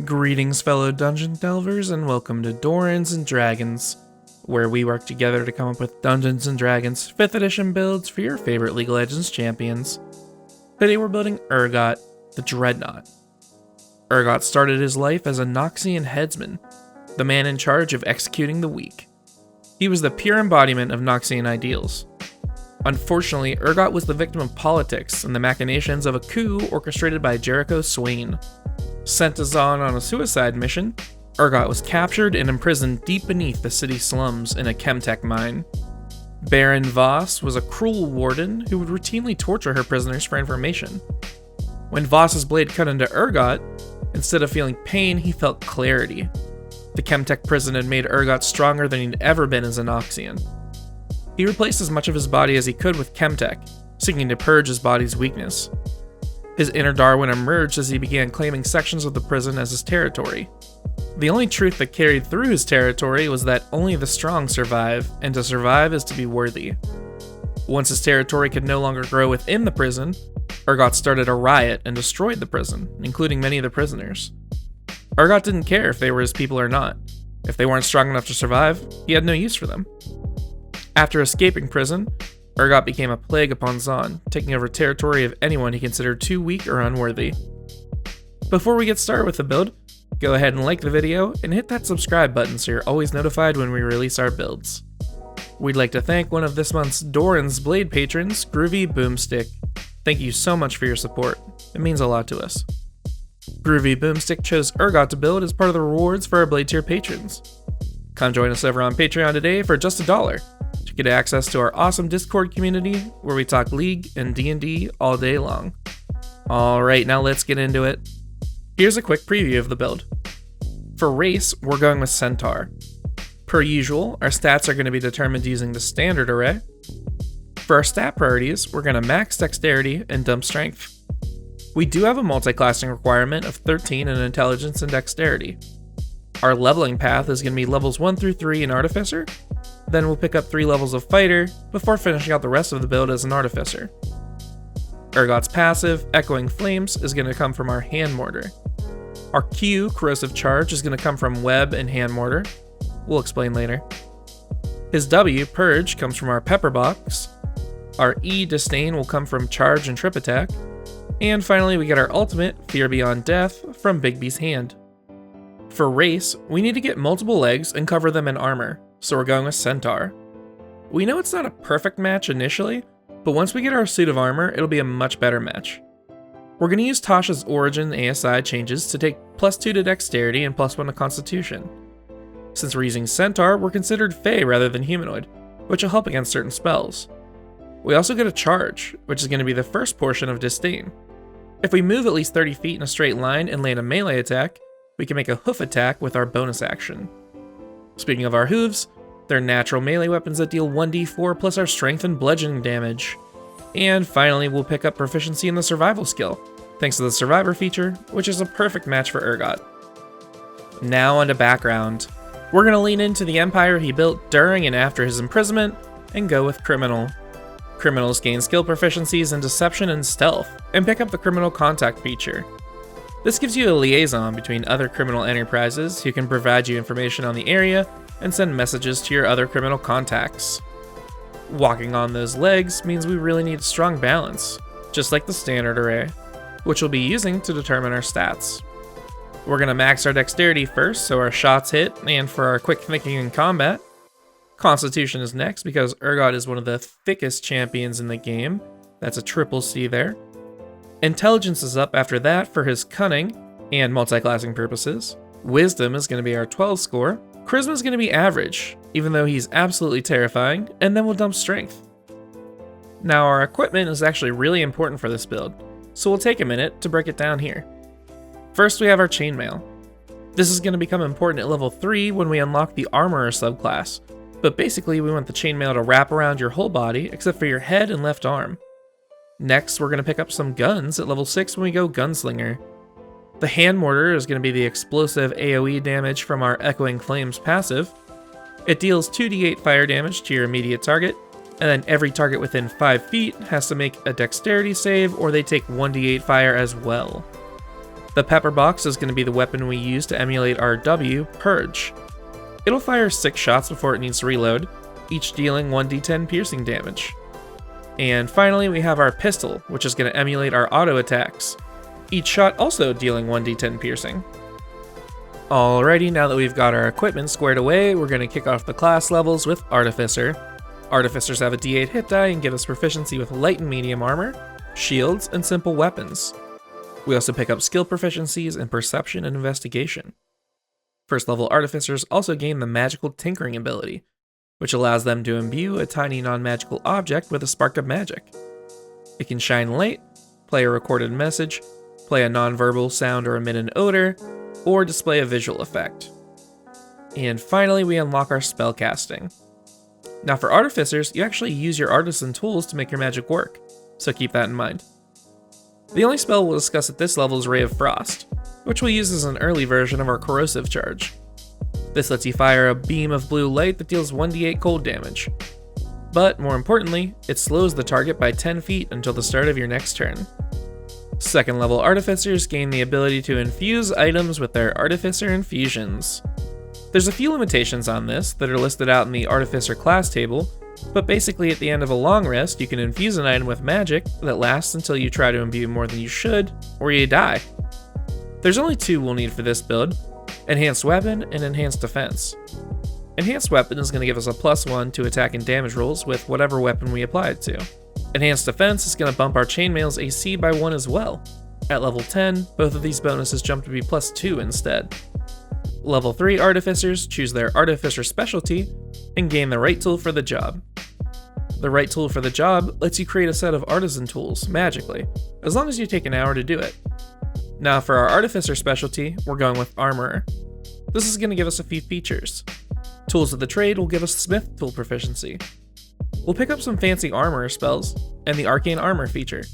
Greetings, fellow dungeon delvers, and welcome to Dorans and Dragons, where we work together to come up with Dungeons and Dragons 5th edition builds for your favorite League of Legends champions. Today we're building Urgot, the Dreadnought. Urgot started his life as a Noxian headsman, the man in charge of executing the weak. He was the pure embodiment of Noxian ideals. Unfortunately, Urgot was the victim of politics and the machinations of a coup orchestrated by Jericho Swain. Sent to Zon on a suicide mission, Urgot was captured and imprisoned deep beneath the city slums in a chemtech mine. Baron Voss was a cruel warden who would routinely torture her prisoners for information. When Voss's blade cut into Urgot, instead of feeling pain, he felt clarity. The chemtech prison had made Urgot stronger than he'd ever been as a Noxian. He replaced as much of his body as he could with chemtech, seeking to purge his body's weakness. His inner Darwin emerged as he began claiming sections of the prison as his territory. The only truth that carried through his territory was that only the strong survive, and to survive is to be worthy. Once his territory could no longer grow within the prison, Urgot started a riot and destroyed the prison, including many of the prisoners. Urgot didn't care if they were his people or not. If they weren't strong enough to survive, he had no use for them. After escaping prison, Urgot became a plague upon Zon, taking over territory of anyone he considered too weak or unworthy. Before we get started with the build, go ahead and like the video and hit that subscribe button so you're always notified when we release our builds. We'd like to thank one of this month's Doran's Blade patrons, Groovy Boomstick. Thank you so much for your support. It means a lot to us. Groovy Boomstick chose Urgot to build as part of the rewards for our Blade tier patrons. Come join us over on Patreon today for just $1. To get access to our awesome Discord community where we talk League and D&D all day long. Alright, now let's get into it. Here's a quick preview of the build. For race, we're going with Centaur. Per usual, our stats are going to be determined using the standard array. For our stat priorities, we're going to max dexterity and dump strength. We do have a multi-classing requirement of 13 in intelligence and dexterity. Our leveling path is going to be levels 1 through 3 in Artificer, then we'll pick up 3 levels of Fighter before finishing out the rest of the build as an Artificer. Urgot's passive, Echoing Flames, is going to come from our Hand Mortar. Our Q, Corrosive Charge, is going to come from Web and Hand Mortar. We'll explain later. His W, Purge, comes from our Pepper Box. Our E, Disdain, will come from Charge and Trip Attack. And finally, we get our ultimate, Fear Beyond Death, from Bigby's Hand. For race, we need to get multiple legs and cover them in armor, so we're going with Centaur. We know it's not a perfect match initially, but once we get our suit of armor, it'll be a much better match. We're going to use Tasha's Origin ASI changes to take +2 to Dexterity and +1 to Constitution. Since we're using Centaur, we're considered Fey rather than Humanoid, which will help against certain spells. We also get a Charge, which is going to be the first portion of Disdain. If we move at least 30 feet in a straight line and land a melee attack, we can make a hoof attack with our bonus action. Speaking of our hooves, they're natural melee weapons that deal 1d4 plus our strength and bludgeoning damage. And finally, we'll pick up proficiency in the survival skill, thanks to the survivor feature, which is a perfect match for Urgot. Now onto background. We're going to lean into the empire he built during and after his imprisonment, and go with Criminal. Criminals gain skill proficiencies in Deception and Stealth, and pick up the Criminal Contact feature. This gives you a liaison between other criminal enterprises who can provide you information on the area and send messages to your other criminal contacts. Walking on those legs means we really need strong balance, just like the standard array, which we'll be using to determine our stats. We're going to max our dexterity first so our shots hit, and for our quick thinking in combat. Constitution is next because Urgot is one of the thickest champions in the game. That's a triple C there. Intelligence is up after that for his cunning and multi-classing purposes. Wisdom is going to be our 12 score. Charisma is going to be average, even though he's absolutely terrifying, and then we'll dump strength. Now our equipment is actually really important for this build, so we'll take a minute to break it down here. First we have our chainmail. This is going to become important at level 3 when we unlock the Armorer subclass, but basically we want the chainmail to wrap around your whole body except for your head and left arm. Next, we're going to pick up some guns at level 6 when we go Gunslinger. The Hand Mortar is going to be the explosive AoE damage from our Echoing Flames passive. It deals 2d8 fire damage to your immediate target, and then every target within 5 feet has to make a dexterity save or they take 1d8 fire as well. The Pepper Box is going to be the weapon we use to emulate our W, Purge. It'll fire 6 shots before it needs to reload, each dealing 1d10 piercing damage. And finally, we have our Pistol, which is going to emulate our auto attacks, each shot also dealing 1d10 piercing. Alrighty, now that we've got our equipment squared away, we're going to kick off the class levels with Artificer. Artificers have a d8 hit die and give us proficiency with light and medium armor, shields, and simple weapons. We also pick up skill proficiencies in perception and investigation. First level Artificers also gain the magical tinkering ability, which allows them to imbue a tiny non-magical object with a spark of magic. It can shine light, play a recorded message, play a non-verbal sound or emit an odor, or display a visual effect. And finally, we unlock our spellcasting. Now for Artificers, you actually use your artisan tools to make your magic work, so keep that in mind. The only spell we'll discuss at this level is Ray of Frost, which we'll use as an early version of our corrosive charge. This lets you fire a beam of blue light that deals 1d8 cold damage. But more importantly, it slows the target by 10 feet until the start of your next turn. Second level Artificers gain the ability to infuse items with their Artificer infusions. There's a few limitations on this that are listed out in the Artificer class table, but basically at the end of a long rest you can infuse an item with magic that lasts until you try to imbue more than you should, or you die. There's only 2 we'll need for this build, Enhanced Weapon and Enhanced Defense. Enhanced Weapon is going to give us a +1 to attack and damage rolls with whatever weapon we apply it to. Enhanced Defense is going to bump our Chainmail's AC by 1 as well. At level 10, both of these bonuses jump to be +2 instead. Level 3 Artificers choose their Artificer specialty and gain the right tool for the job. The right tool for the job lets you create a set of artisan tools magically, as long as you take an hour to do it. Now for our Artificer specialty, we're going with Armorer. This is going to give us a few features. Tools of the Trade will give us Smith tool proficiency. We'll pick up some fancy Armorer spells, and the Arcane Armor feature.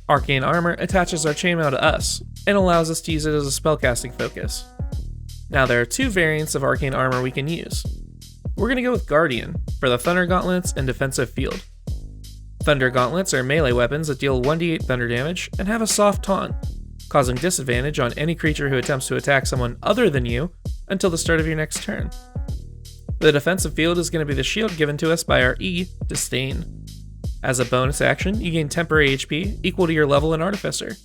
Arcane Armor attaches our chainmail to us, and allows us to use it as a spellcasting focus. Now there are 2 variants of Arcane Armor we can use. We're going to go with Guardian, for the Thunder Gauntlets and Defensive Field. Thunder Gauntlets are melee weapons that deal 1d8 thunder damage, and have a soft taunt, causing disadvantage on any creature who attempts to attack someone other than you until the start of your next turn. The Defensive Field is going to be the shield given to us by our E, Disdain. As a bonus action, you gain temporary HP equal to your level in Artificer.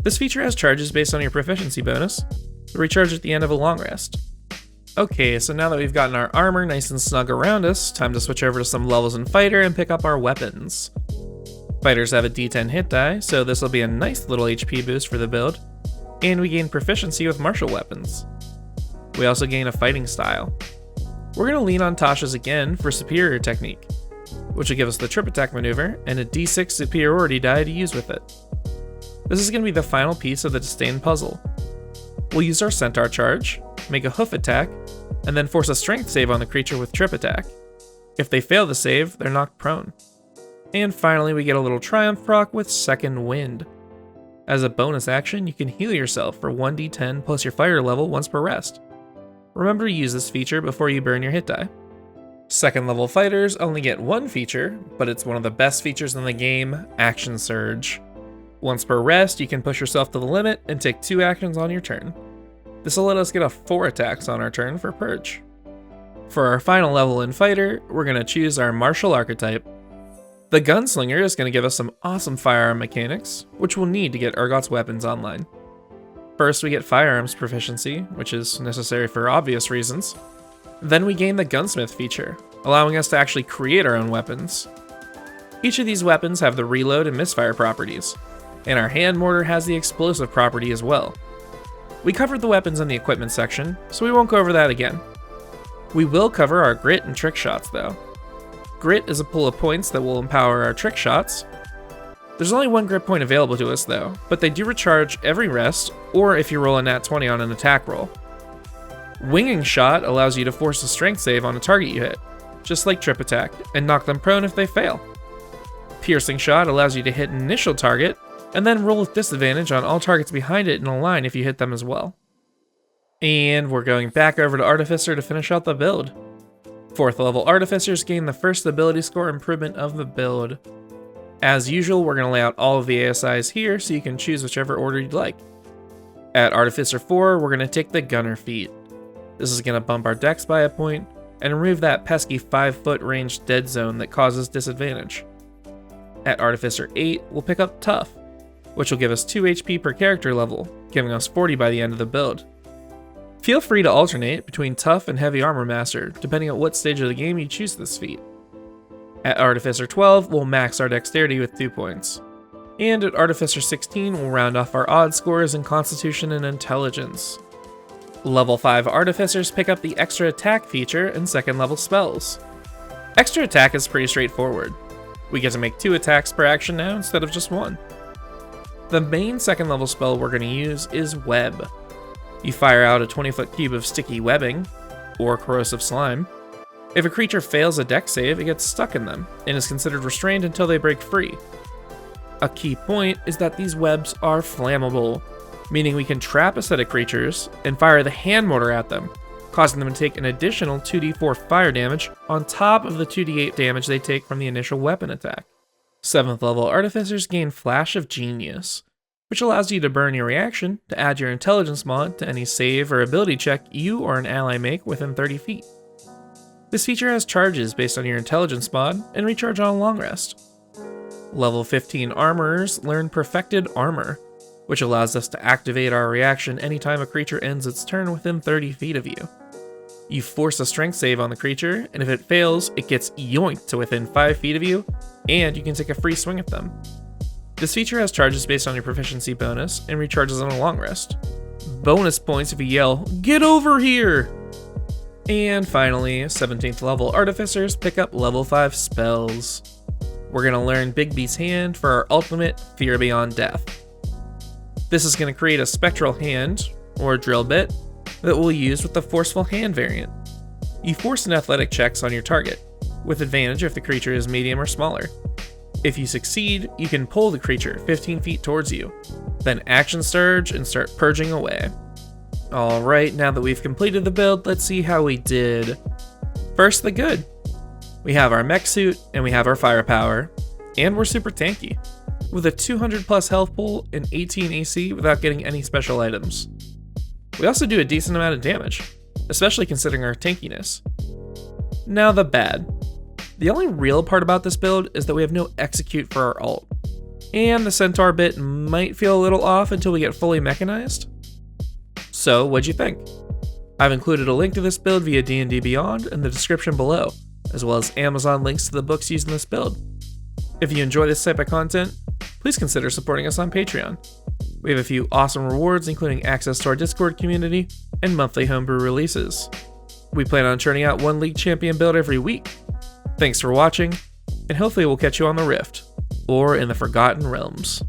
This feature has charges based on your proficiency bonus, that recharge at the end of a long rest. Okay, so now that we've gotten our armor nice and snug around us, time to switch over to some levels in Fighter and pick up our weapons. Fighters have a d10 hit die, so this will be a nice little HP boost for the build, and we gain proficiency with martial weapons. We also gain a fighting style. We're going to lean on Tasha's again for superior technique, which will give us the trip attack maneuver and a d6 superiority die to use with it. This is going to be the final piece of the Disdain puzzle. We'll use our centaur charge, make a hoof attack, and then force a strength save on the creature with trip attack. If they fail the save, they're knocked prone. And finally, we get a little triumph proc with Second Wind. As a bonus action, you can heal yourself for 1d10 plus your fire level once per rest. Remember to use this feature before you burn your hit die. Second level fighters only get 1 feature, but it's one of the best features in the game, Action Surge. Once per rest, you can push yourself to the limit and take 2 actions on your turn. This will let us get a 4 attacks on our turn for Purge. For our final level in Fighter, we're going to choose our Martial Archetype. The Gunslinger is going to give us some awesome firearm mechanics, which we'll need to get Urgot's weapons online. First, we get Firearms Proficiency, which is necessary for obvious reasons. Then we gain the Gunsmith feature, allowing us to actually create our own weapons. Each of these weapons have the reload and misfire properties, and our hand mortar has the explosive property as well. We covered the weapons in the equipment section, so we won't go over that again. We will cover our grit and trick shots though. Grit is a pool of points that will empower our trick shots. There's only 1 grit point available to us though, but they do recharge every rest, or if you roll a nat 20 on an attack roll. Winging Shot allows you to force a strength save on a target you hit, just like Trip Attack, and knock them prone if they fail. Piercing Shot allows you to hit an initial target, and then roll with disadvantage on all targets behind it in a line if you hit them as well. And we're going back over to Artificer to finish out the build. 4th level Artificers gain the first ability score improvement of the build. As usual, we're going to lay out all of the ASIs here so you can choose whichever order you'd like. At Artificer 4, we're going to take the Gunner feat. This is going to bump our dex by a point and remove that pesky 5-foot range dead zone that causes disadvantage. At Artificer 8, we'll pick up Tough, which will give us 2 HP per character level, giving us 40 by the end of the build. Feel free to alternate between Tough and Heavy Armor Master, depending on what stage of the game you choose this feat. At Artificer 12, we'll max our Dexterity with 2 points. And at Artificer 16, we'll round off our odd scores in Constitution and Intelligence. Level 5 Artificers pick up the Extra Attack feature and second level spells. Extra Attack is pretty straightforward. We get to make 2 attacks per action now instead of just 1. The main second level spell we're going to use is Web. You fire out a 20-foot cube of sticky webbing, or corrosive slime. If a creature fails a dex save, it gets stuck in them, and is considered restrained until they break free. A key point is that these webs are flammable, meaning we can trap a set of creatures and fire the hand mortar at them, causing them to take an additional 2d4 fire damage on top of the 2d8 damage they take from the initial weapon attack. 7th level Artificers gain Flash of Genius, which allows you to burn your reaction to add your Intelligence mod to any save or ability check you or an ally make within 30 feet. This feature has charges based on your Intelligence mod and recharge on a long rest. Level 15 Armorers learn Perfected Armor, which allows us to activate our reaction anytime a creature ends its turn within 30 feet of you. You force a strength save on the creature, and if it fails, it gets yoinked to within 5 feet of you, and you can take a free swing at them. This feature has charges based on your proficiency bonus and recharges on a long rest. Bonus points if you yell, "Get over here!" And finally, 17th level Artificers pick up level 5 spells. We're going to learn Bigby's Hand for our ultimate Fear Beyond Death. This is going to create a Spectral Hand, or Drill Bit, that we'll use with the Forceful Hand variant. You force an athletic checks on your target, with advantage if the creature is medium or smaller. If you succeed, you can pull the creature 15 feet towards you, then action surge and start purging away. Alright, now that we've completed the build, let's see how we did. First, the good. We have our mech suit, and we have our firepower, and we're super tanky, with a 200 plus health pool and 18 AC without getting any special items. We also do a decent amount of damage, especially considering our tankiness. Now the bad. The only real part about this build is that we have no execute for our ult, and the centaur bit might feel a little off until we get fully mechanized. So what'd you think? I've included a link to this build via D&D Beyond in the description below, as well as Amazon links to the books used in this build. If you enjoy this type of content, please consider supporting us on Patreon. We have a few awesome rewards, including access to our Discord community and monthly homebrew releases. We plan on churning out one League Champion build every week. Thanks for watching, and hopefully we'll catch you on the Rift, or in the Forgotten Realms.